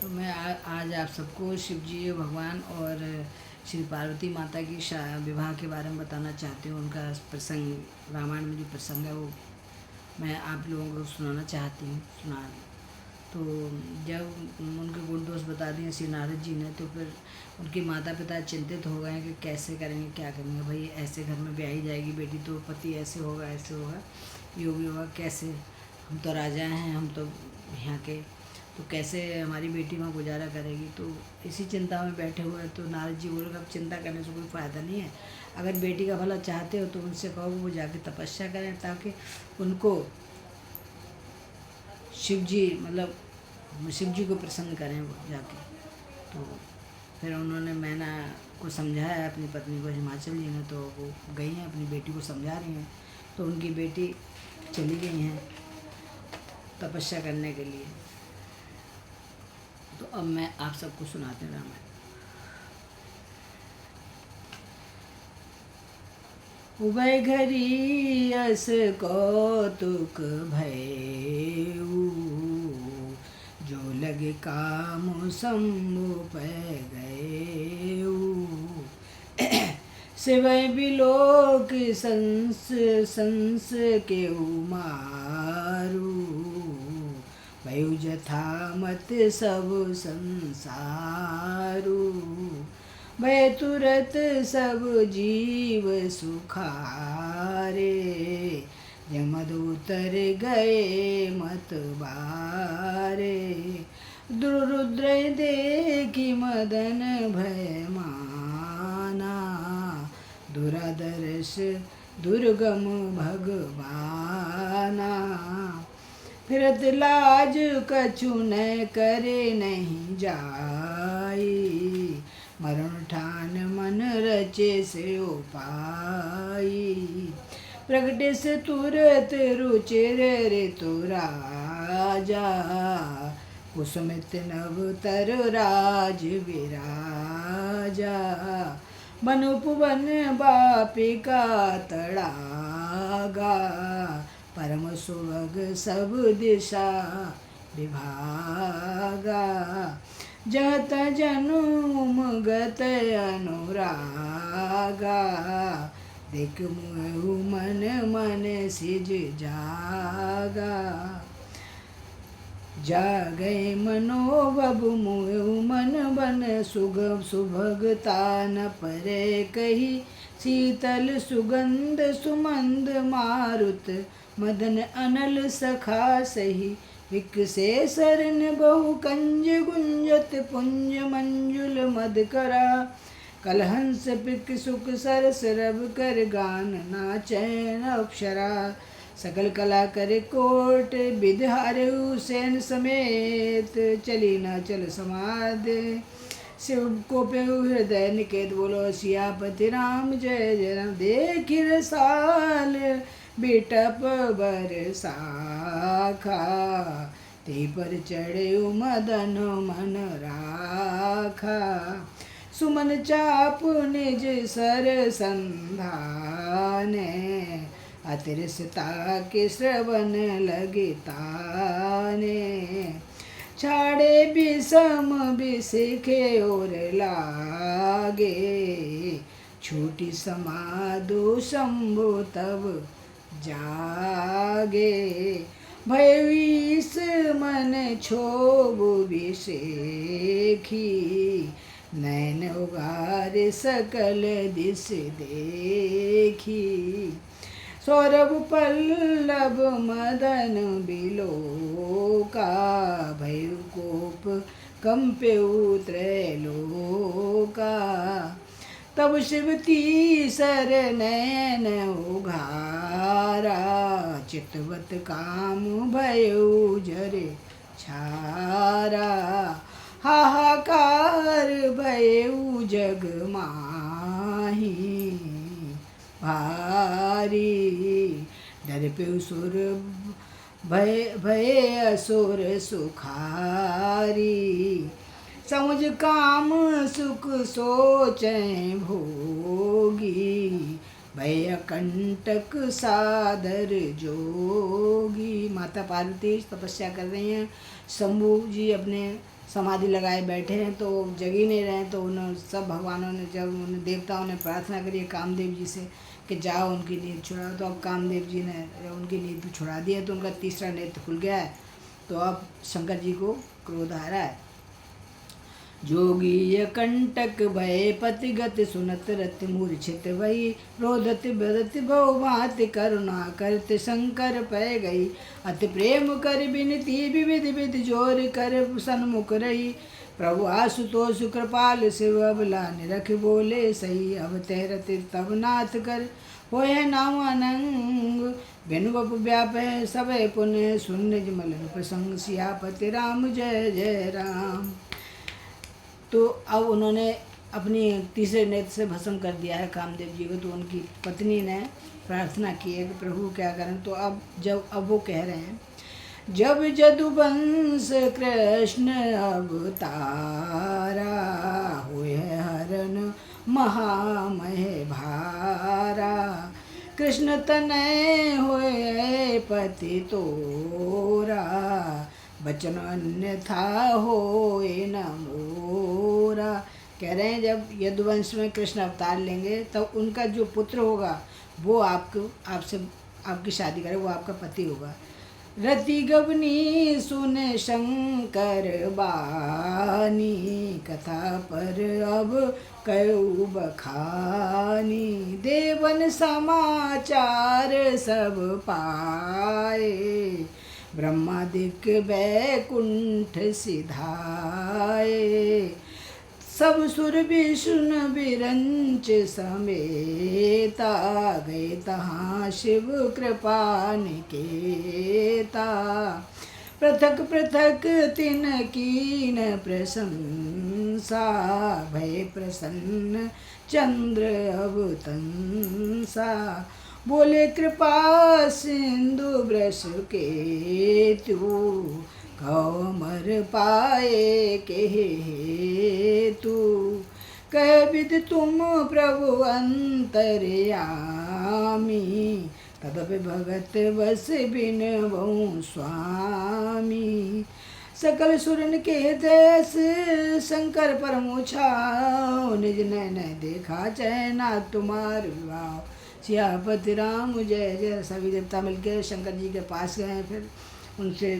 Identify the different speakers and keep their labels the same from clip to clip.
Speaker 1: तो मैं आज आप सबको शिव जी भगवान और श्री पार्वती माता की विवाह के बारे में बताना चाहती हूँ। उनका प्रसंग, रामायण में जो प्रसंग है वो मैं आप लोगों को सुनाना चाहती हूँ। तो जब उनके गुण दोष बता दिए श्री नारद जी ने, तो फिर उनके माता पिता चिंतित हो गए कि कैसे करेंगे, क्या करेंगे। भाई ऐसे घर में ब्याही जाएगी बेटी, तो पति ऐसे होगा, ऐसे होगा, योगी होगा, कैसे, हम तो राजा हैं, हम तो यहाँ के, तो कैसे हमारी बेटी वहाँ गुजारा करेगी। तो इसी चिंता में बैठे हुए तो नारद जी बोले, अब चिंता करने से कोई फ़ायदा नहीं है। अगर बेटी का भला चाहते हो तो उनसे कहो वो जाके तपस्या करें, ताकि उनको शिव जी को प्रसन्न करें वो जाके। तो फिर उन्होंने मैना को समझाया, अपनी पत्नी को, हिमाचल जी ने, तो वो गई हैं अपनी बेटी को समझा रही हैं। तो उनकी बेटी चली गई हैं तपस्या करने के लिए। तो अब मैं आप सबको सुनाते हैं रामायण। उभय घरी अस कौतुक भयऊ, जो लगे काम शंभु पै गयऊ। शिवय बिलोक संस के मारू, भयु जथा मत सब संसारू। भय तुरत सब जीव सुखारे, यमदूतर गए मत बारे। दुरुद्र देखी मदन भय माना, दुरादर्श दुर्गम भगवाना। फिरत लाज कछु न करे नहीं जाई, मरण ठान मन रचे से उपाई। प्रगटे से तुरत रुचिर रे तो राजा, कुसुमित नव तर राज विराजा। बनुपवन बापिका तड़ागा, परम सुभग सब दिशा विभागा। जत जनुम गत अनुरागा, देख मुहु मन मन सिज जागा। जागै मनोबब मुहु मन बन, सुभगता न परे कही। शीतल सुगंध सुमंद मारुत, मदन अनल सखा सही। विकसे सरन बहु कंज गुंजत, पुंज मंजुल मदकरा। कलहंस पिक सुख सरस रव कर, गान नाचैन अप्सरा। सकल कला कर कोट विधारु, सेन समेत चली न चल समाद। शिव को पेहु हृदय निकेत, बोलो सियापति राम जय जय राम। देखि रसाल बिटप बरसाखा, ते पर चढ़े मदन मन राखा। सुमन चाप निज सर संधाने, अतिरसता के श्रवण लगे ताने। छाड़े विषम विषिखे और लागे, छूटी समाधु शंभु तब जागे। भयविष मन क्षोभ विषेखी, नैन उगार सकल दिश देखी। सौरभ पल्लव मदन बिलोका, भयु कोप कंपेउ त्रैलोका। तब शिव तीसर नैन उघारा, चितवत काम भयउ जरे छारा। हाहाकार भयउ जग माही भारी, डर पे सुर भय असुर सुखारी। समुझ काम सुख सोचें भोगी, भय कंटक सादर जोगी। माता पार्वती तपस्या कर रही हैं, शंभू जी अपने समाधि लगाए बैठे हैं तो जग ही नहीं रहे हैं। तो उन्होंने सब भगवानों ने, जब उन देवताओं ने प्रार्थना करी कामदेव जी से कि जाओ उनकी नींद छुड़ाओ, तो अब कामदेव जी ने उनकी नींद छुड़ा दी है, तो उनका तीसरा नेत्र खुल गया है। तो अब शंकर जी को क्रोध आ रहा है। जोगी कंटक भय पतिगत सुनत रति मूर्छित भई, रोदत बदत बहु भात करुणा करत शंकर पै गई। अति प्रेम कर बिनती विविध विध जोर कर सन्मुख रही, प्रभु आशुतोष कृपाल शिव अबला निरख बोले सही। अब तेरत तब नाथ कर होय नाम अनंग, बिनु बप व्याप है सबे पुण्य सुन मलन प्रसंग। सियापति राम जय जय राम। तो अब उन्होंने अपनी तीसरे नेत्र से भस्म कर दिया है कामदेव जी को। तो उनकी पत्नी ने प्रार्थना की है कि प्रभु क्या करें। तो अब वो कह रहे हैं, जब जदुवंश कृष्ण अवतारा, हुए हरण महामय भारा। कृष्ण तनय होए पति तोरा, बचन अन्यथा होए न मोरा। कह रहे हैं जब यदुवंश में कृष्ण अवतार लेंगे तब उनका जो पुत्र होगा वो आपकी शादी करे, वो आपका पति होगा। रति गवनी सुन शंकर बानी, कथा पर अब कयु बखानी। देवन समाचार सब पाए, ब्रह्मादिक बैकुंठ सिधाए। सब सुर विष्णु विरंच समेता, गए तहाँ शिव कृपा निकेता। पृथक पृथक तिन कीन प्रशंसा, भय प्रसन्न चंद्र अवतंसा। बोले कृपा सिंधु वृष केतु, कौमर पाए के हेतु। कह विद तुम प्रभु अंतर्यामी, तदपि भगत बस बिन बहु स्वामी। सकल सुरन के देश शंकर परमो छाओ, निज नैन देखा चैना तुम्हार विवाह। सियापति राम जय जय। सभी देवता मिलकर शंकर जी के पास गए, फिर उनसे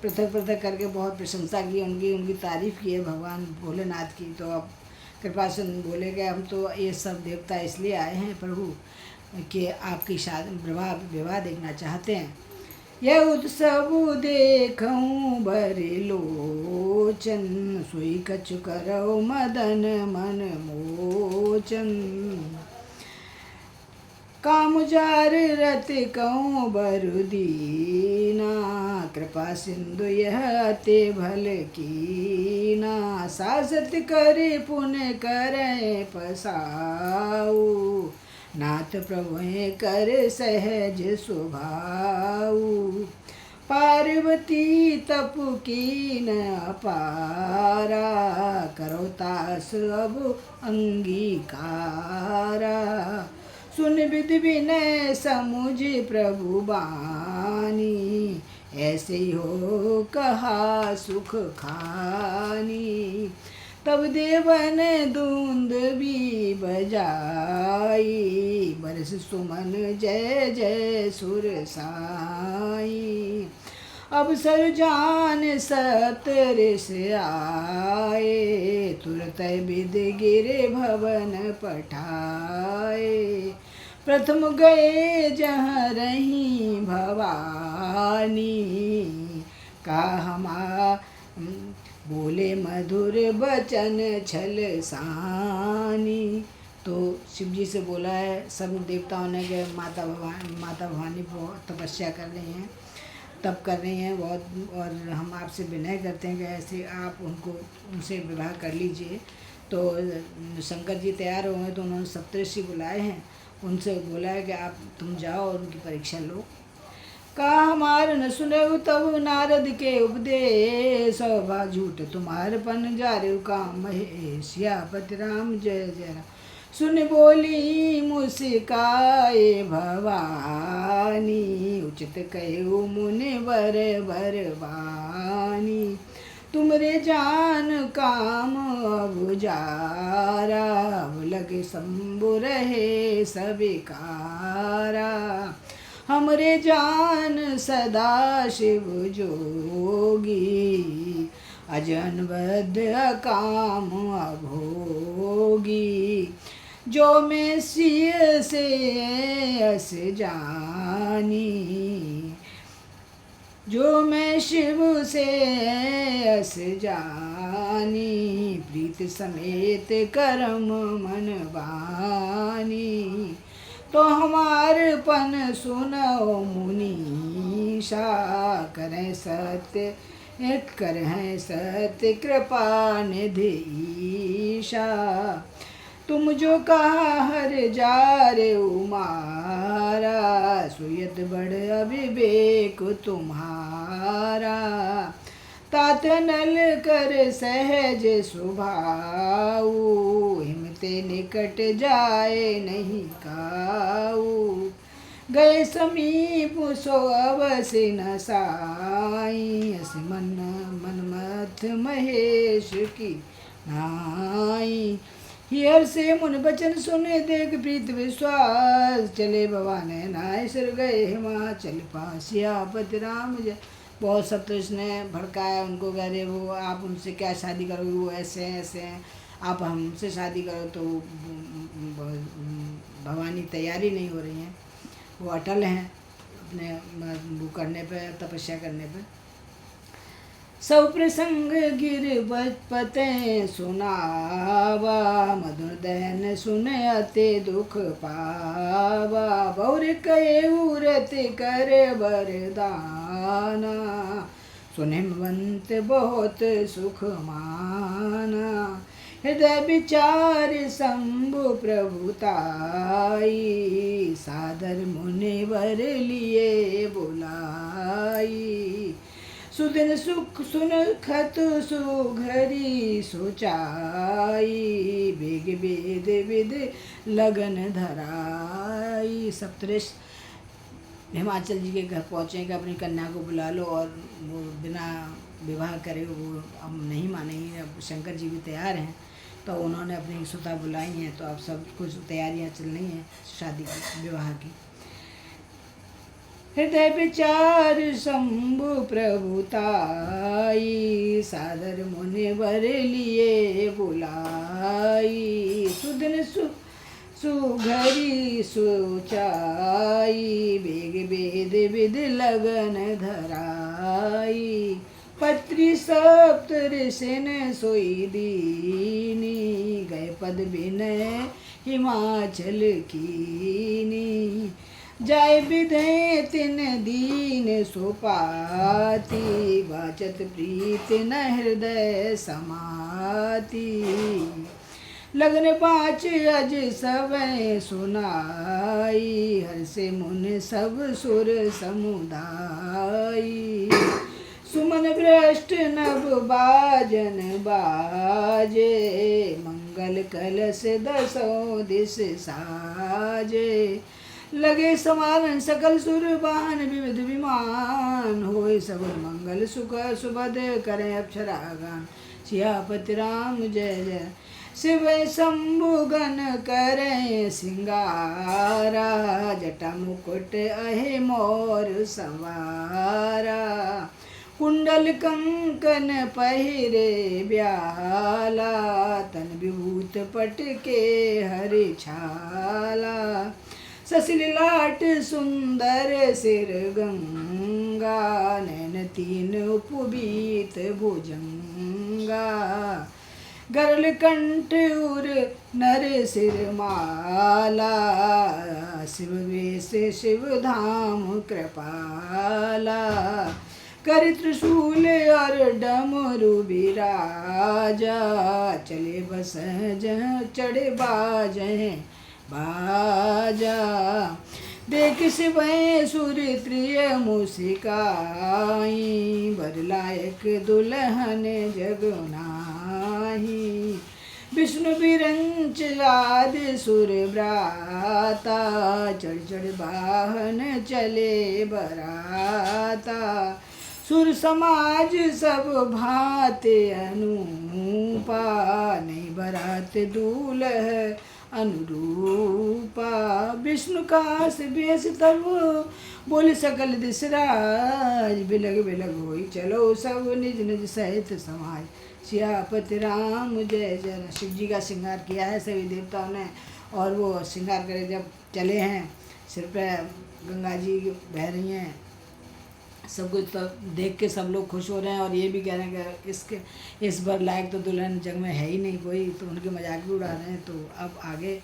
Speaker 1: पृथक पृथक करके बहुत प्रशंसा की, उनकी तारीफ़ की है भगवान भोलेनाथ की। तो अब कृपा से बोले गए, हम तो ये सब देवता इसलिए आए हैं प्रभु कि आपकी शादी विवाह देखना चाहते हैं। यह उत्सव देखूं बरि लोचन, सुई कछु करौ मदन मन मोचन। कामजार रत कहूँ बरु दीना, कृपा सिंधु यह अति भल कीना। सासत करे पुण्य करे पसाऊ, नाथ प्रभु कर सहज स्वभाऊ। पार्वती तपु कीन अपारा, करो तास अब अंगीकारा। सुन विधि विनय समुझ प्रभु बानी, ऐसे ही हो कहा सुख खानी। तब देवन धुंद भी बजाई, बरस सुमन जय जय सुर साई। अब सर जान सतरिस आए, तुरत विद गिर भवन पठाए। प्रथम गए जहाँ रही भवानी, कहा बोले मधुर बचन छल सानी। तो शिव जी से बोला है, सब देवताओं ने कि माता भवानी बहुत तपस्या कर रही हैं, तप कर रही हैं बहुत, और हम आपसे विनय करते हैं कि ऐसे आप उनसे विवाह कर लीजिए। तो शंकर जी तैयार हो गए, तो उन्होंने सप्तऋषि बुलाए हैं, उनसे बोला है कि आप तुम जाओ और उनकी परीक्षा लो। कहा हमार न सुनऊ तब नारद के उपदेश, बा झूठ तुम्हार पन जारे काम महेश। सियापति राम जय जय राम। सुन बोली मुस्काए भवानी, उचित कहु मुनि वर वर वानी। तुमरे जान काम अब जारा, अब लगे शंभु रहे सबिकारा। हमरे जान सदा शिव जोगी, अजन बद्ध काम अभोगी। जो मैं सिय से अस जानी, जो मैं शिव से अस जानी। प्रीत समेत करम मन बानी, तो हमारपन सुनो मुनीषा। करें सत्य करें सत्य कृपा निधि ईशा। तुम जो कहा हर जारे उमारा, सुयत बड़ अविवेक तुम्हारा। तात नल कर सहज सुभाऊ, हिमते निकट जाए नहीं काऊ। गए समीप सो अवसि न साई, अस मनमथ महेश की नाई। हियर से मुन बचन सुने देख प्रीत विश्वास, चले भवान नाय सिर गए हिमाचल पास। सियापति राम जय। बहुत सब तो इसने भड़काया उनको, कह रहे वो आप उनसे क्या शादी करोगे, वो ऐसे हैं ऐसे हैं, आप हमसे शादी करो। तो भवानी तैयारी नहीं हो रही हैं, वो अटल हैं अपने वो करने पे, तपस्या करने पे। सब प्रसंग गिर बचपते सुनावा, मधुर दहन सुन अति दुख पावा। बौर कहे उरत कर वरदाना, सुनिमवंत बहुत सुख माना। हृदय विचार शंभु प्रभुताई, सादर मुनिवर लिए बुलाई। सुदिन सुख सुन खत सुघरी सोचाई, बेग वेद विद लगन धराई। सप्तऋषि हिमाचल जी के घर पहुँचे कि अपनी कन्या को बुला लो, और वो बिना विवाह करे वो हम नहीं मानेंगे। अब शंकर जी भी तैयार हैं, तो उन्होंने अपनी सुता बुलाई हैं। तो अब सब कुछ तैयारियां चल रही हैं शादी की, विवाह की। हृदय विचार शंभु प्रभुताई, सादर मुनिवर लिए बुलाई। सुदिन सुघरी सोचाई, बेग वेद विद लगन धराई। पत्री सप्त ऋषिन सोई दीनी, गए पद विनय हिमाचल कीनी। जाय विधे तिन दीन सोपाती, वाचत प्रीत न हृदय समाती। लगन पाँच अज सवै सुनाई, हर्षे मुन सब सुर समुदाई। सुमन भ्रष्ट नभ बाजन बाजे, मंगल कलश दसों दिस साजे। लगे समारन सकल सुर बाहन, विविध विमान होय सबल मंगल सुख सुभद करें अक्षरागान। सियापति राम जय जय। शिव शंभु गण करें सिंगारा, जटा मुकुट अहे मोर सवारा। कुंडल कंकन पहिरे ब्याला, तन विभूत पट के हरि छाला। ससिल लाट सुंदर सिर गंगा, नैन तीन उपबीत भुजंगा। गरल कंठ उर नर सिर माला, शिव वेश शिव धाम कृपाला। कर त्रिशूल और डमरू बिराजा, चले बस जहाँ चढ़े बाजे बाजा। देख शिव सुर त्रिय मुसिकाई, वर लायक दुल्हन जगनाही। विष्णु विरंच आदि सुर भ्राता, चढ़ चढ़ वाहन चले बराता। सुर समाज सब भाते अनुपा, नहीं बरात दूल्ह अनुरूपा। विष्णु का से बेस तब बोल सकल दिसराज, बिलग बिलग होई चलो सब निज निज सहित समाज। सियापति राम जय जय राम। शिव जी का श्रृंगार किया है सभी देवताओं ने, और वो श्रृंगार करे जब चले हैं, सिर पे गंगा जी बह रही हैं, सब कुछ तो देख के सब लोग खुश हो रहे हैं। और ये भी कह रहे हैं कि इसके इस बार लायक तो दुल्हन जग में है ही नहीं कोई, तो उनके मजाक भी उड़ा रहे हैं। तो अब आगे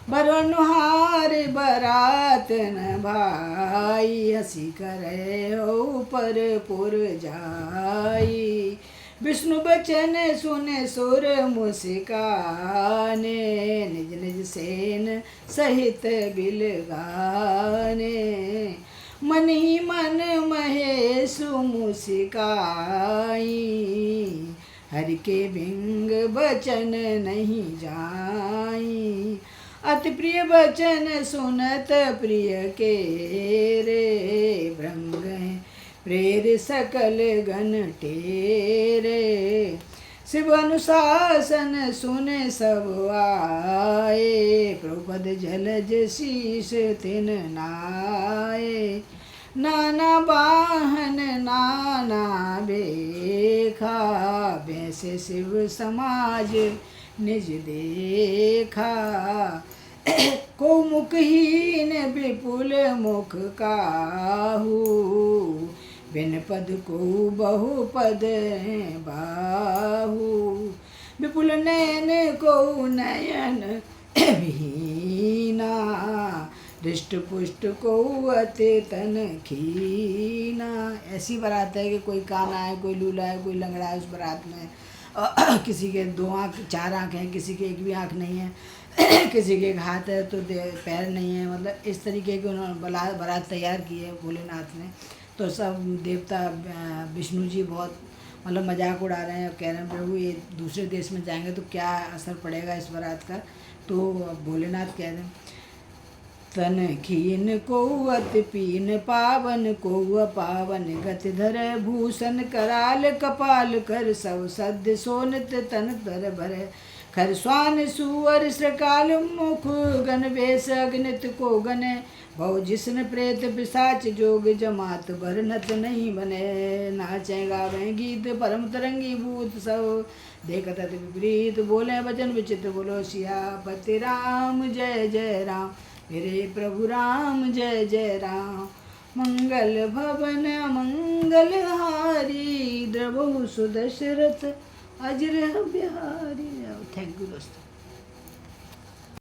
Speaker 1: बरनुहार बारात न भाई, हंसी करे ऊपर पुर जाई। विष्णु बचन सुने सुर मुस्काने, निज निज सेन सहित बिलगाने। मन ही मन महेश मुस्काई, हरि के बिंग बचन नहीं जाई। अति प्रिय बचन सुनत प्रिय के रे, भृंग प्रेर सकल गण टेरे। शिव अनुशासन सुने सब आए, प्रभुपद जलज शीश तिन नाये। नाना वाहन नाना बेखा, वैसे शिव समाज निज देखा। को मुखहीन विपुल मुख काहू, बिन पद को बहुपद बाहू। विपुल नयन को नयन विहीना, दृष्ट पुष्ट को अति तन खीना। ऐसी बारात है कि कोई काना है, कोई लूला है, कोई लंगड़ा है उस बारात में। किसी के 2 आँख 4 आँख हैं, किसी के एक भी आँख नहीं है, किसी के एक हाथ है तो पैर नहीं है। मतलब इस तरीके की उन्होंने बारात तैयार की है भोलेनाथ ने। तो सब देवता विष्णु जी बहुत मतलब मजाक उड़ा रहे हैं और कह रहे हैं प्रभु ये दूसरे देश में जाएंगे तो क्या असर पड़ेगा इस बारात का। तो भोलेनाथ कह रहे हैं तन खीन को अति पीन, पावन को पावन गति धर। भूषण कराल कपाल कर, सब सद्य सोनित तन तर भर। खर स्वान सुअर श्रकाल मुख, गण वेश अग्नित को गने। बहु जिसन प्रेत पिशाच जोग, जमात भरनत नहीं बने। नाचे गावे गीत परम तरंगी भूत, सब देखत अति विपरीत बोले वचन विचित्र। बोलो सियापति राम जय जय राम, मेरे प्रभु राम जय जय राम। मंगल भवन मंगल हारी, द्रवहु सुदशरथ अजर बिहारी। थैंक यू दोस्तों।